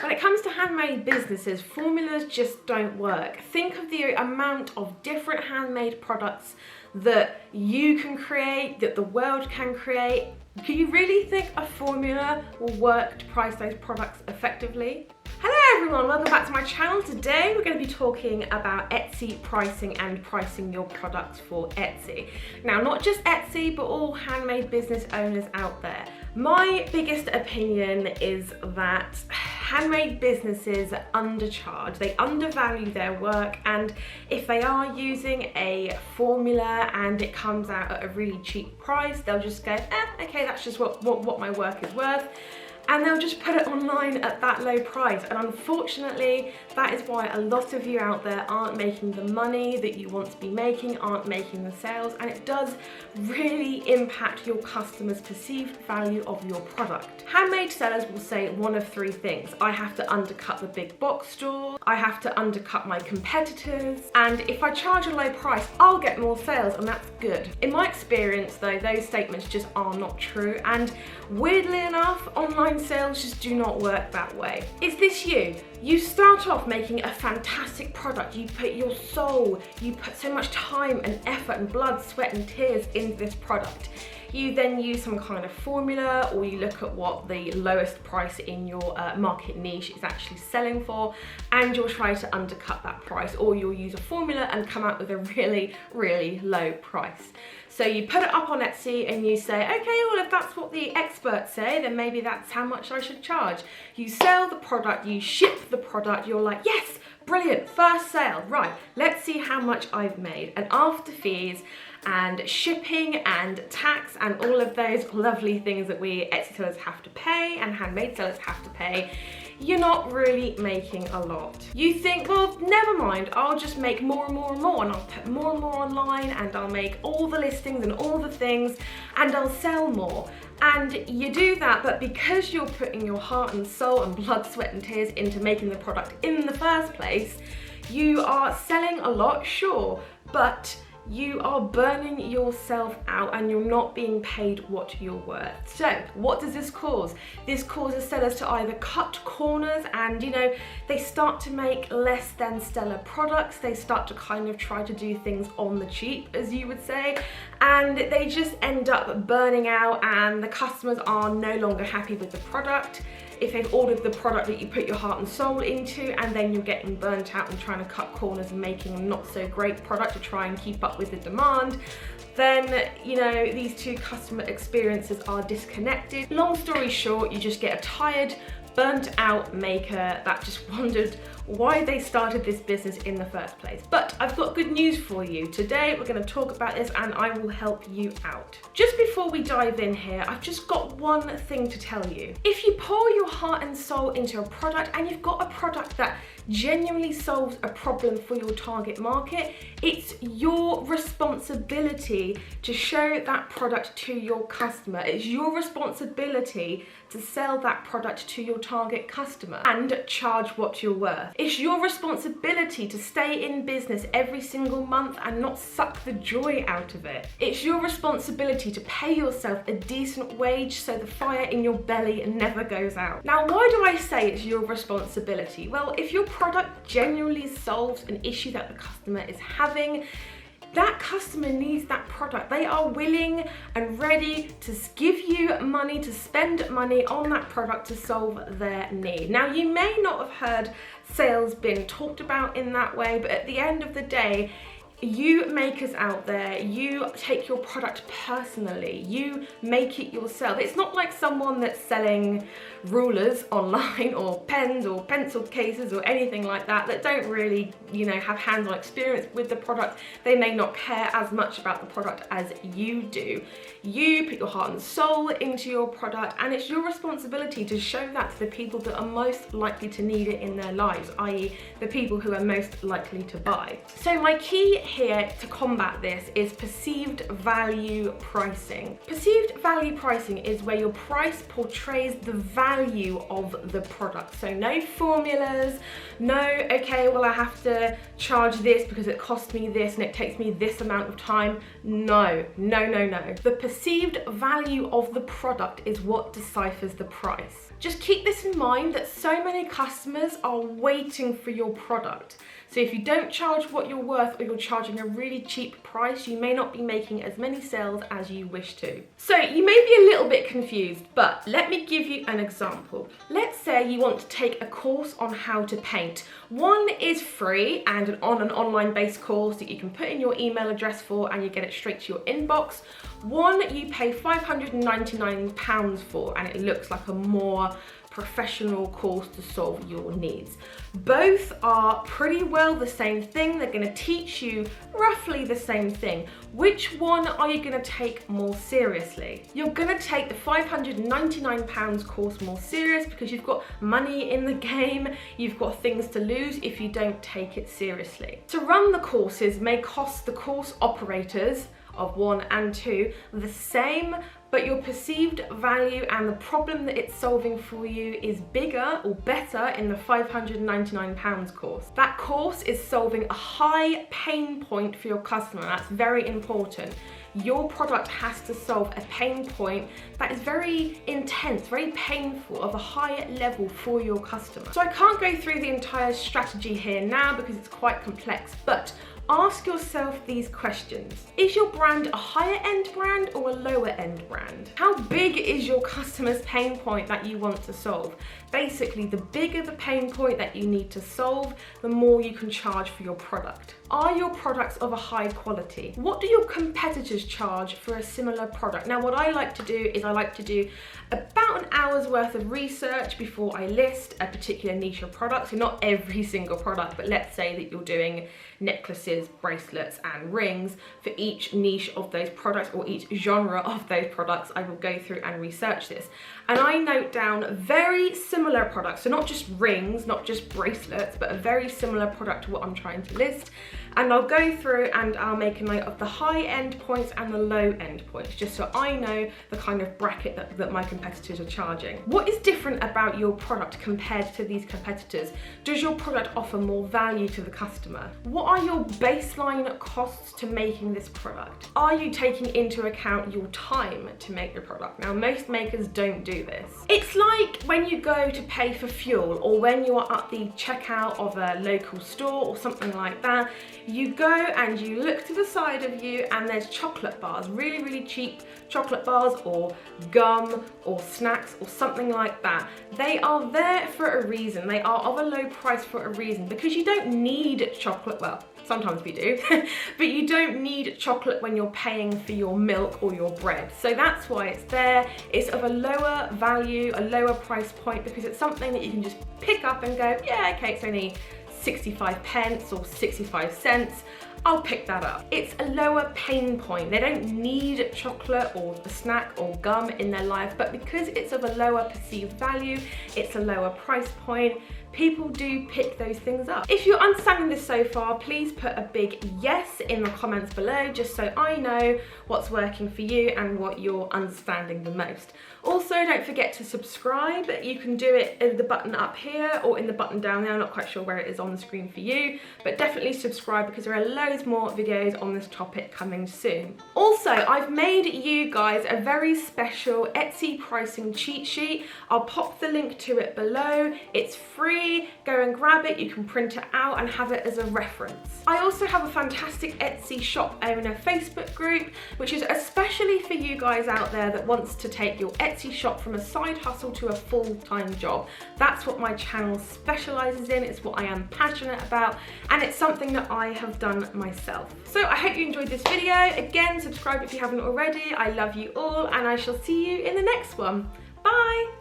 When it comes to handmade businesses, formulas just don't work. Think of the amount of different handmade products that you can create, that the world can create. Do you really think a formula will work to price those products effectively? Hello everyone, welcome back to my channel. Today we're going to be talking about Etsy pricing and pricing your products for Etsy. Now, not just Etsy, but all handmade business owners out there. My biggest opinion is that handmade businesses undercharge, they undervalue their work, and if they are using a formula and it comes out at a really cheap price, they'll just go, okay, that's just what my work is worth. And they'll just put it online at that low price. And unfortunately, that is why a lot of you out there aren't making the money that you want to be making, aren't making the sales, and it does really impact your customers' perceived value of your product. Handmade sellers will say one of three things. I have to undercut the big box stores, I have to undercut my competitors, and if I charge a low price, I'll get more sales, and that's good. In my experience though, those statements just are not true, and weirdly enough, online sales just do not work that way. Is this you? You start off making a fantastic product, you put your soul, you put so much time and effort and blood, sweat and tears into this product. You then use some kind of formula, or you look at what the lowest price in your market niche is actually selling for, and you'll try to undercut that price, or you'll use a formula and come out with a really, really low price. So you put it up on Etsy and you say, okay, well, if that's what the experts say, then maybe that's how much I should charge. You sell the product, you ship the product, you're like, yes, brilliant, first sale, right, let's see how much I've made. And after fees and shipping and tax and all of those lovely things that we Etsy sellers have to pay and handmade sellers have to pay, you're not really making a lot. You think, well, never mind, I'll just make more and more and more, and I'll put more and more online, and I'll make all the listings and all the things, and I'll sell more. And you do that, but because you're putting your heart and soul and blood, sweat and tears into making the product in the first place, you are selling a lot, sure, but you are burning yourself out and you're not being paid what you're worth. So what does this cause? This causes sellers to either cut corners and, you know, they start to make less than stellar products. They start to kind of try to do things on the cheap, as you would say, and they just end up burning out, and the customers are no longer happy with the product. If they've ordered the product that you put your heart and soul into, and then you're getting burnt out and trying to cut corners and making a not so great product to try and keep up with the demand, then, you know, these two customer experiences are disconnected. Long story short, you just get a tired, burnt out maker that just wondered why they started this business in the first place. But I've got good news for you. Today we're going to talk about this and I will help you out. Just before we dive in here, I've just got one thing to tell you. If you pour your heart and soul into a product and you've got a product that genuinely solves a problem for your target market, it's your responsibility to show that product to your customer. It's your responsibility to sell that product to your target customer and charge what you're worth. It's your responsibility to stay in business every single month and not suck the joy out of it. It's your responsibility to pay yourself a decent wage so the fire in your belly never goes out. Now, why do I say it's your responsibility? Well, if your product genuinely solves an issue that the customer is having, that customer needs that product. They are willing and ready to give you money, to spend money on that product to solve their need. Now, you may not have heard sales being talked about in that way, but at the end of the day, you makers out there, you take your product personally, you make it yourself. It's not like someone that's selling rulers online or pens or pencil cases or anything like that don't really, you know, have hands-on experience with the product. They may not care as much about the product as you do. You put your heart and soul into your product, and it's your responsibility to show that to the people that are most likely to need it in their lives, i.e. the people who are most likely to buy. So my key here to combat this is perceived value pricing. Perceived value pricing is where your price portrays the value of the product. So no formulas, no, okay, well I have to charge this because it costs me this and it takes me this amount of time. No. The perceived value of the product is what deciphers the price. Just keep this in mind that so many customers are waiting for your product. So if you don't charge what you're worth or you're charging a really cheap price, you may not be making as many sales as you wish to. So you may be a little bit confused, but let me give you an example. Let's say you want to take a course on how to paint. One is free and on an online based course that you can put in your email address for and you get it straight to your inbox. One you pay £599 for and it looks like a more professional course to solve your needs. Both are pretty well the same thing. They're going to teach you roughly the same thing. Which one are you going to take more seriously? You're going to take the £599 course more serious because you've got money in the game, you've got things to lose if you don't take it seriously. To run the courses may cost the course operators of 1 and 2 the same, but your perceived value and the problem that it's solving for you is bigger or better in the £599 course. That course is solving a high pain point for your customer. That's very important. Your product has to solve a pain point that is very intense, very painful, of a high level for your customer. So I can't go through the entire strategy here now because it's quite complex, but ask yourself these questions. Is your brand a higher end brand or a lower end brand? How big is your customer's pain point that you want to solve? Basically, the bigger the pain point that you need to solve, the more you can charge for your product. Are your products of a high quality? What do your competitors charge for a similar product? Now, what I like to do is I like to do about an hour's worth of research before I list a particular niche of products. So not every single product, but let's say that you're doing necklaces, bracelets, and rings. For each niche of those products or each genre of those products, I will go through and research this. And I note down very similar products, so not just rings, not just bracelets, but a very similar product to what I'm trying to list. And I'll go through and I'll make a note of the high end points and the low end points, just so I know the kind of bracket that my competitors are charging. What is different about your product compared to these competitors? Does your product offer more value to the customer? What are your baseline costs to making this product? Are you taking into account your time to make your product? Now, most makers don't do this. It's like when you go to pay for fuel or when you are at the checkout of a local store or something like that. You go and you look to the side of you and there's chocolate bars, really, really cheap chocolate bars or gum or snacks or something like that. They are there for a reason. They are of a low price for a reason because you don't need chocolate. Well, sometimes we do, but you don't need chocolate when you're paying for your milk or your bread. So that's why it's there. It's of a lower value, a lower price point because it's something that you can just pick up and go, yeah, okay, it's only 65 pence or 65 cents. I'll pick that up. It's a lower pain point. They don't need chocolate or a snack or gum in their life, but because it's of a lower perceived value, it's a lower price point, people do pick those things up. If you're understanding this so far, please put a big yes in the comments below, just so I know what's working for you and what you're understanding the most. Also, don't forget to subscribe. You can do it in the button up here or in the button down there. I'm not quite sure where it is on the screen for you, but definitely subscribe because there are loads more videos on this topic coming soon. Also, I've made you guys a very special Etsy pricing cheat sheet. I'll pop the link to it below. It's free. Go and grab it. You can print it out and have it as a reference. I also have a fantastic Etsy shop owner Facebook group, which is especially for you guys out there that wants to take your Etsy shop from a side hustle to a full-time job. That's what my channel specializes in. It's what I am passionate about, and it's something that I have done myself. So I hope you enjoyed this video. Again, subscribe if you haven't already. I love you all, and I shall see you in the next one. Bye.